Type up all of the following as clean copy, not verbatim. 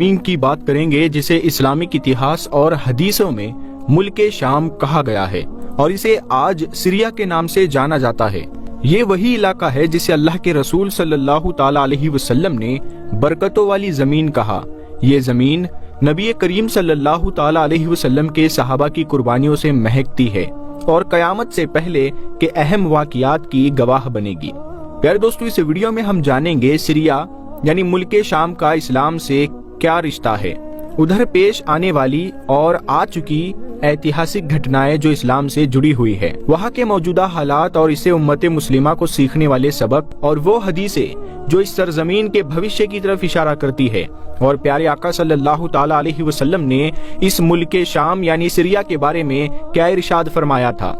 زمین کی بات کریں گے جسے اسلامک اتہاس اور حدیثوں میں ملک شام کہا گیا ہے اور اسے آج سیریا کے نام سے جانا جاتا ہے۔ یہ وہی علاقہ ہے جسے اللہ کے رسول صلی اللہ تعالی علیہ وسلم نے برکتوں والی زمین کہا۔ یہ زمین نبی کریم صلی اللہ تعالی علیہ وسلم کے صحابہ کی قربانیوں سے مہکتی ہے اور قیامت سے پہلے کے اہم واقعات کی گواہ بنے گی۔ پیارے دوستو، اس ویڈیو میں ہم جانیں گے سیریا یعنی ملک شام کا اسلام سے کیا رشتہ ہے، ادھر پیش آنے والی اور آ چکی ایتہاسک گھٹنائیں جو اسلام سے جڑی ہوئی ہے، وہاں کے موجودہ حالات اور اسے امت مسلمہ کو سیکھنے والے سبق، اور وہ حدیثیں جو اس سرزمین کے بھوشیہ کی طرف اشارہ کرتی ہے، اور پیارے آقا صلی اللہ تعالی علیہ وسلم نے اس ملک شام یعنی سیریا کے بارے میں کیا ارشاد فرمایا تھا۔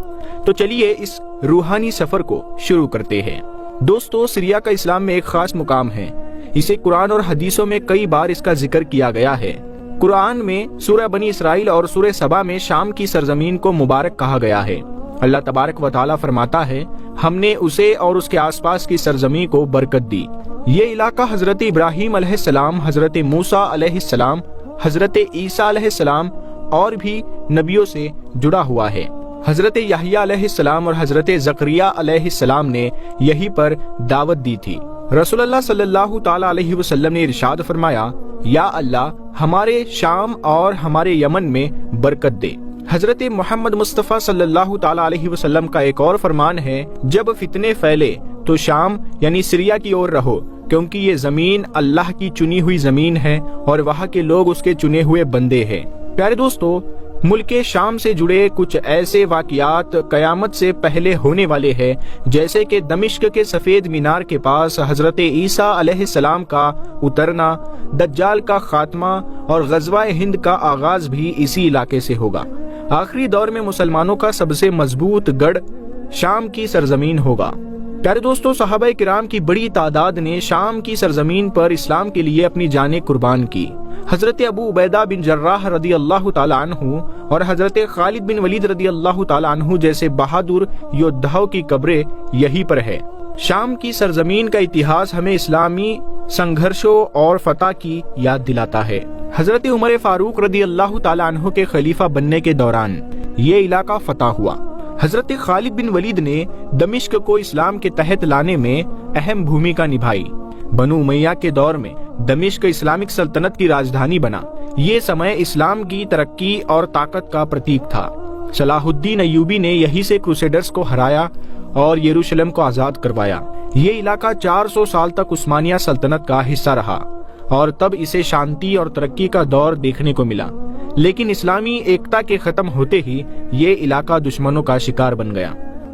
تو چلیے اس روحانی سفر کو شروع کرتے ہیں۔ دوستو، سیریا کا اسلام میں ایک خاص مقام ہے۔ اسے قرآن اور حدیثوں میں کئی بار اس کا ذکر کیا گیا ہے۔ قرآن میں سورہ بنی اسرائیل اور سورہ سبا میں شام کی سرزمین کو مبارک کہا گیا ہے۔ اللہ تبارک و تعالیٰ فرماتا ہے، ہم نے اسے اور اس کے آس پاس کی سرزمین کو برکت دی۔ یہ علاقہ حضرت ابراہیم علیہ السلام، حضرت موسیٰ علیہ السلام، حضرت عیسیٰ علیہ السلام اور بھی نبیوں سے جڑا ہوا ہے۔ حضرت یحییٰ علیہ السلام اور حضرت زکریا علیہ السلام نے یہی پر دعوت دی تھی۔ رسول اللہ صلی اللہ تعالی علیہ وسلم نے ارشاد فرمایا، یا اللہ ہمارے شام اور ہمارے یمن میں برکت دے۔ حضرت محمد مصطفیٰ صلی اللہ تعالی علیہ وسلم کا ایک اور فرمان ہے، جب فتنے پھیلے تو شام یعنی سیریا کی اور رہو، کیونکہ یہ زمین اللہ کی چنی ہوئی زمین ہے اور وہاں کے لوگ اس کے چنے ہوئے بندے ہیں۔ پیارے دوستو، ملک شام سے جڑے کچھ ایسے واقعات قیامت سے پہلے ہونے والے ہیں، جیسے کہ دمشق کے سفید مینار کے پاس حضرت عیسیٰ علیہ السلام کا اترنا، دجال کا خاتمہ اور غزوہ ہند کا آغاز بھی اسی علاقے سے ہوگا۔ آخری دور میں مسلمانوں کا سب سے مضبوط گڑھ شام کی سرزمین ہوگا۔ پیارے دوستو، صحابہ کرام کی بڑی تعداد نے شام کی سرزمین پر اسلام کے لیے اپنی جانیں قربان کی۔ حضرت ابو عبیدہ بن جراح رضی اللہ تعالی عنہ اور حضرت خالد بن ولید رضی اللہ تعالی عنہ جیسے بہادر یودھاؤں کی قبریں یہی پر ہے۔ شام کی سرزمین کا اتہاس ہمیں اسلامی سنگھرشوں اور فتح کی یاد دلاتا ہے۔ حضرت عمر فاروق رضی اللہ تعالی عنہ کے خلیفہ بننے کے دوران یہ علاقہ فتح ہوا۔ حضرت خالد بن ولید نے دمشق کو اسلام کے تحت لانے میں اہم بھومکا نبھائی۔ بنو امیہ کے دور میں دمشق اسلامک سلطنت کی راجدھانی بنا۔ یہ سمے اسلام کی ترقی اور طاقت کا پرتیک تھا۔ صلاح الدین ایوبی نے یہی سے کروسیڈرز کو ہرایا اور یروشلم کو آزاد کروایا۔ یہ علاقہ 400 سال تک عثمانیہ سلطنت کا حصہ رہا اور تب اسے شانتی اور ترقی کا دور دیکھنے کو ملا، لیکن اسلامی ایکتا کے ختم ہوتے ہی یہ علاقہ دشمنوں کا شکار بن گیا۔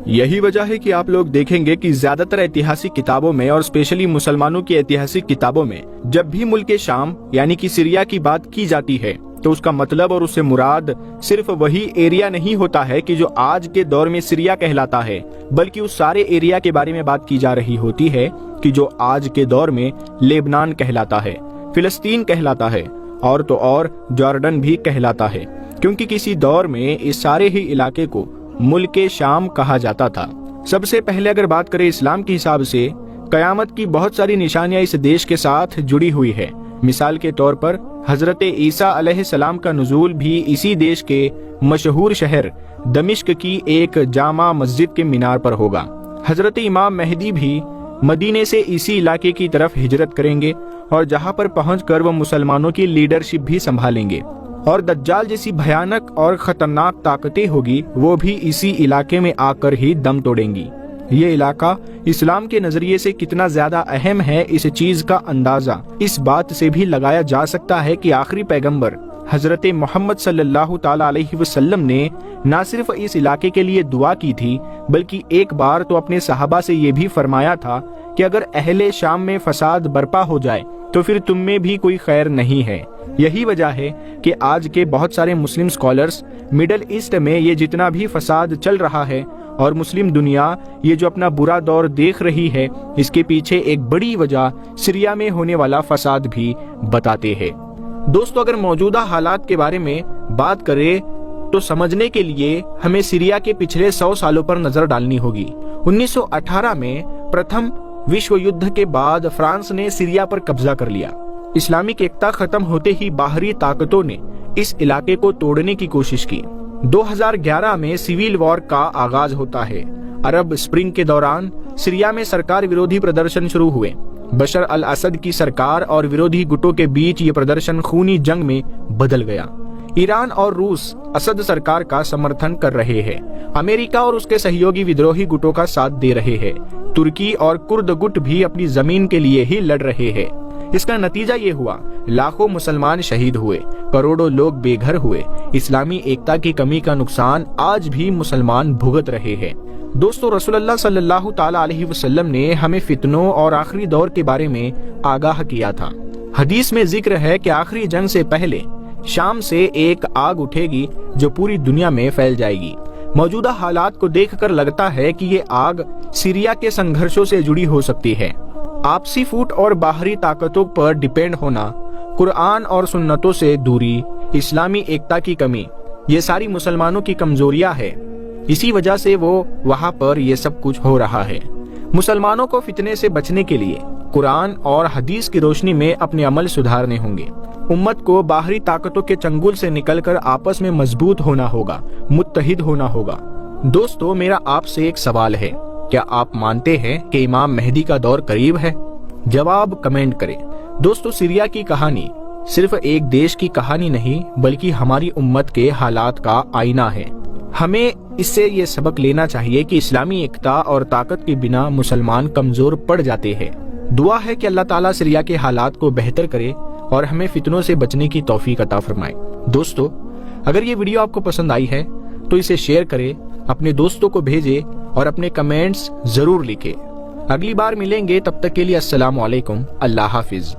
یہی وجہ ہے کہ آپ لوگ دیکھیں گے کہ زیادہ تر ایتہاسک کتابوں میں اور اسپیشلی مسلمانوں کی ایتہاسک کتابوں میں جب بھی ملک شام یعنی کہ سیریا کی بات کی جاتی ہے تو اس کا مطلب اور اس سے مراد صرف وہی ایریا نہیں ہوتا ہے کہ جو آج کے دور میں سیریا کہلاتا ہے، بلکہ اس سارے ایریا کے بارے میں بات کی جا رہی ہوتی ہے کہ جو آج کے دور میں لیبنان کہلاتا ہے، فلسطین کہلاتا ہے اور تو اور جارڈن بھی کہلاتا ہے، کیونکہ کسی دور میں اس سارے ہی علاقے کو ملک شام کہا جاتا تھا۔ سب سے پہلے اگر بات کریں اسلام کے حساب سے، قیامت کی بہت ساری نشانیاں اس دیش کے ساتھ جڑی ہوئی ہے۔ مثال کے طور پر حضرت عیسیٰ علیہ السلام کا نزول بھی اسی دیش کے مشہور شہر دمشق کی ایک جامع مسجد کے مینار پر ہوگا۔ حضرت امام مہدی بھی مدینے سے اسی علاقے کی طرف ہجرت کریں گے اور جہاں پر پہنچ کر وہ مسلمانوں کی لیڈرشپ بھی سنبھالیں گے، اور دجال جیسی بھیانک اور خطرناک طاقتیں ہوگی وہ بھی اسی علاقے میں آ کر ہی دم توڑیں گی۔ یہ علاقہ اسلام کے نظریے سے کتنا زیادہ اہم ہے، اس چیز کا اندازہ اس بات سے بھی لگایا جا سکتا ہے کہ آخری پیغمبر حضرت محمد صلی اللہ تعالی علیہ وسلم نے نہ صرف اس علاقے کے لیے دعا کی تھی، بلکہ ایک بار تو اپنے صحابہ سے یہ بھی فرمایا تھا کہ اگر اہل شام میں فساد برپا ہو جائے تو پھر تم میں بھی کوئی خیر نہیں ہے۔ یہی وجہ ہے کہ آج کے بہت سارے مسلم سکولرز مڈل ایسٹ میں یہ جتنا بھی فساد چل رہا ہے اور مسلم دنیا یہ جو اپنا برا دور دیکھ رہی ہے، اس کے پیچھے ایک بڑی وجہ سیریا میں ہونے والا فساد بھی بتاتے ہیں۔ دوستو، اگر موجودہ حالات کے بارے میں بات کریں تو سمجھنے کے لیے ہمیں سیریا کے پچھلے 100 سالوں پر نظر ڈالنی ہوگی۔ 1918 میں پرتھم وشو یدھ کے بعد فرانس نے سیریا پر قبضہ کر لیا اسلامک ایکتا ختم ہوتے ہی باہری طاقتوں نے اس علاقے کو توڑنے کی کوشش کی۔ 2011 میں سیویل وار کا آغاز ہوتا ہے۔ عرب اسپرنگ کے دوران سیریا میں سرکار ویرودھی پردرشن شروع ہوئے۔ بشر الاسد کی سرکار اور ویرودھی گٹوں کے بیچ یہ پردرشن خونی جنگ میں بدل گیا۔ ایران اور روس اسد سرکار کا سمرتھن کر رہے ہیں۔ امریکہ اور اس کے سہیوگی ودروہی گٹوں کا ساتھ دے رہے ہیں۔ ترکی اور کرد گٹ بھی اپنی زمین کے لیے ہی لڑ رہے ہیں۔ اس کا نتیجہ یہ ہوا، لاکھوں مسلمان شہید ہوئے، کروڑوں لوگ بے گھر ہوئے۔ اسلامی ایکتا کی کمی کا نقصان آج بھی مسلمان بھگت رہے ہیں۔ دوستو، رسول اللہ صلی اللہ تعالی علیہ وسلم نے ہمیں فتنوں اور آخری دور کے بارے میں آگاہ کیا تھا۔ حدیث میں ذکر ہے کہ آخری جنگ سے پہلے شام سے ایک آگ اٹھے گی جو پوری دنیا میں پھیل جائے گی۔ موجودہ حالات کو دیکھ کر لگتا ہے کہ یہ آگ سیریا کے سنگھرشوں سے جڑی ہو سکتی ہے۔ آپسی فوٹ اور باہری طاقتوں پر ڈیپینڈ ہونا، قرآن اور سنتوں سے دوری، اسلامی ایکتا کی کمی، یہ ساری مسلمانوں کی کمزوریاں ہیں۔ اسی وجہ سے وہ وہاں پر یہ سب کچھ ہو رہا ہے۔ مسلمانوں کو فتنے سے بچنے کے لیے قرآن اور حدیث کی روشنی میں اپنے عمل سدھارنے ہوں گے۔ امت کو باہری طاقتوں کے چنگل سے نکل کر آپس میں مضبوط ہونا ہوگا، متحد ہونا ہوگا۔ دوستو، میرا آپ سے ایک سوال ہے، کیا آپ مانتے ہیں کہ امام مہدی کا دور قریب ہے؟ جواب کمنٹ کریں۔ دوستو، سیریا کی کہانی صرف ایک دیش کی کہانی نہیں بلکہ ہماری امت کے حالات کا آئینہ ہے۔ ہمیں اس سے یہ سبق لینا چاہیے کہ اسلامی ایکتا اور طاقت کے بنا مسلمان کمزور پڑ جاتے ہیں۔ دعا ہے کہ اللہ تعالیٰ سیریا کے حالات کو بہتر کرے اور ہمیں فتنوں سے بچنے کی توفیق عطا فرمائے۔ دوستو، اگر یہ ویڈیو آپ کو پسند آئی ہے تو اسے شیئر کریں، اپنے دوستوں کو بھیجیں اور اپنے کمنٹس ضرور لکھیں۔ اگلی بار ملیں گے، تب تک کے لیے السلام علیکم، اللہ حافظ۔